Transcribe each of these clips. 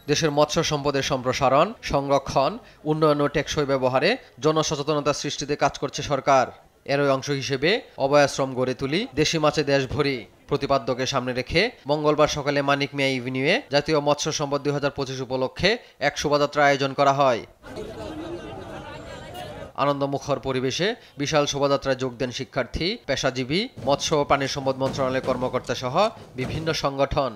দেশের মৎস্য সম্পদের সম্প্রসারণ, সংরক্ষণ, উন্নয়ন ও টেকসই ব্যবহারে জনসচেতনতা সৃষ্টিতে কাজ করছে সরকার। এরই অংশ হিসেবে অভয়াশ্রম গড়ে তুলি, দেশি মাছে দেশ ভরি প্রতিপাদ্যকে সামনে রেখে মঙ্গলবার সকালে মানিক মিয়া এভিনিউয়ে জাতীয় মৎস্য সম্পদ 2025 উপলক্ষে এক শোভাযাত্রা আয়োজন করা হয়। আনন্দমুখর পরিবেশে বিশাল শোভাযাত্রায় যোগ দেন শিক্ষার্থী, পেশাজীবী, মৎস্য ও পানি সম্পদ মন্ত্রণালয়ের কর্মকর্তা সহ বিভিন্ন সংগঠন।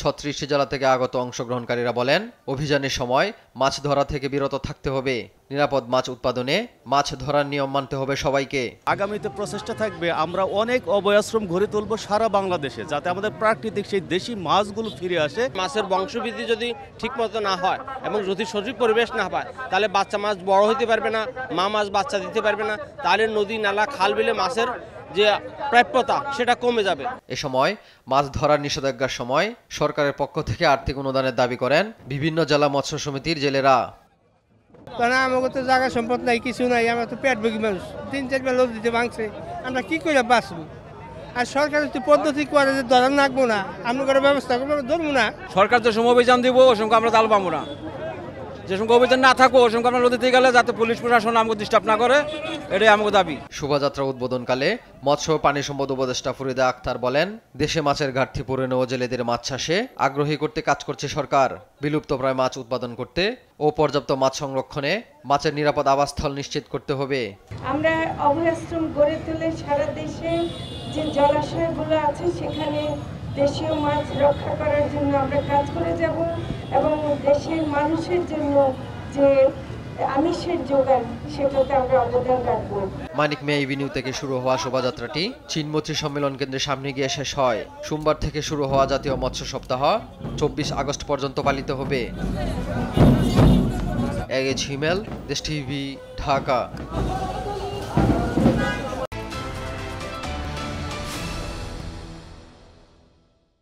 36টি জেলা থেকে আগত অংশগ্রহণকারীরা বলেন, অভিযানের সময় মাছ ধরা থেকে বিরত থাকতে হবে, নিরাপদ মাছ উৎপাদনে মাছ ধরার নিয়ম মানতে হবে সবাইকে। আগামীতে প্রচেষ্টা থাকবে আমরা অনেক অভয়াশ্রম গড়ে তুলব সারা বাংলাদেশে, যাতে আমাদের প্রাকৃতিক সেই দেশি মাছগুলো ফিরে আসে। মাছের বংশবৃদ্ধি যদি ঠিকমতো না হয় এবং যদি সঠিক পরিবেশ না পায়, তাহলে বাচ্চা মাছ বড় হতে পারবে না, মা মাছ বাচ্চা দিতে পারবে না, তাহলে নদী নালা খাল বিলে মাছের যে প্রাপ্যতা সেটা কমে যাবে। এ সময় মাছ ধরার নিষেধাজ্ঞার সময় সরকারের পক্ষ থেকে আর্থিক অনুদানের দাবি করেন বিভিন্ন জেলা মৎস্য সমিতির জেলেরা। কারণ আমাকে তো জায়গা সম্পদ নাই, কিছু নাই, আমরা তো পেট ভোগী মানুষ, 3-4 বেলা নদীতে ভাঙছে, আমরা কি করে বাঁচবো? আর সরকার যদি পদ্ধতি করে যে ধরা রাখবো না, আমরা করে ব্যবস্থা করবো, ধরবো না। সরকার যে সময় অভিযান দিব ওই সঙ্গে আমরা তাল পাবো না, যে সঙ্গে অভিযান না থাকবো ওই সঙ্গে আমরা নদীতে গেলে যাতে পুলিশ প্রশাসন আমাকে ডিস্টার্ব না করে, এটাই আমাকে দাবি। শোভাযাত্রা উদ্বোধনকালে মৎস্য ও পানি সম্পদ উপদেষ্টা ফরিদা আক্তার বলেন, দেশে মাছের ঘাটতি পূরণে ও জেলেদের মাছ চাষে আগ্রহী করতে কাজ করছে সরকার। বিলুপ্ত প্রায় মাছ উৎপাদন করতে ও পর্যাপ্ত মাছ সংরক্ষণে মাছের নিরাপদ আবাসস্থল নিশ্চিত করতে হবে। আমরা অভয়াশ্রম গড়ে তুলে সারা দেশে যে জলাশয়গুলো আছে সেখানে দেশীয় মাছ রক্ষা করার জন্য আমরা কাজ করে যাব এবং দেশের মানুষের জন্য যে আমিষের যোগান সেটাতে আমরা অবদান রাখবো। মানিক মিয়া এভিনিউ থেকে শুরু হওয়া শোভাযাত্রাটি চীনমৈত্রী সম্মেলন কেন্দ্রের সামনে গিয়ে শেষ হয়। সোমবার থেকে শুরু হওয়া জাতীয় মৎস্য সপ্তাহ 24 আগস্ট পর্যন্ত পালিত হবে। এগেজ হিমেল, দেশ টিভি, ঢাকা।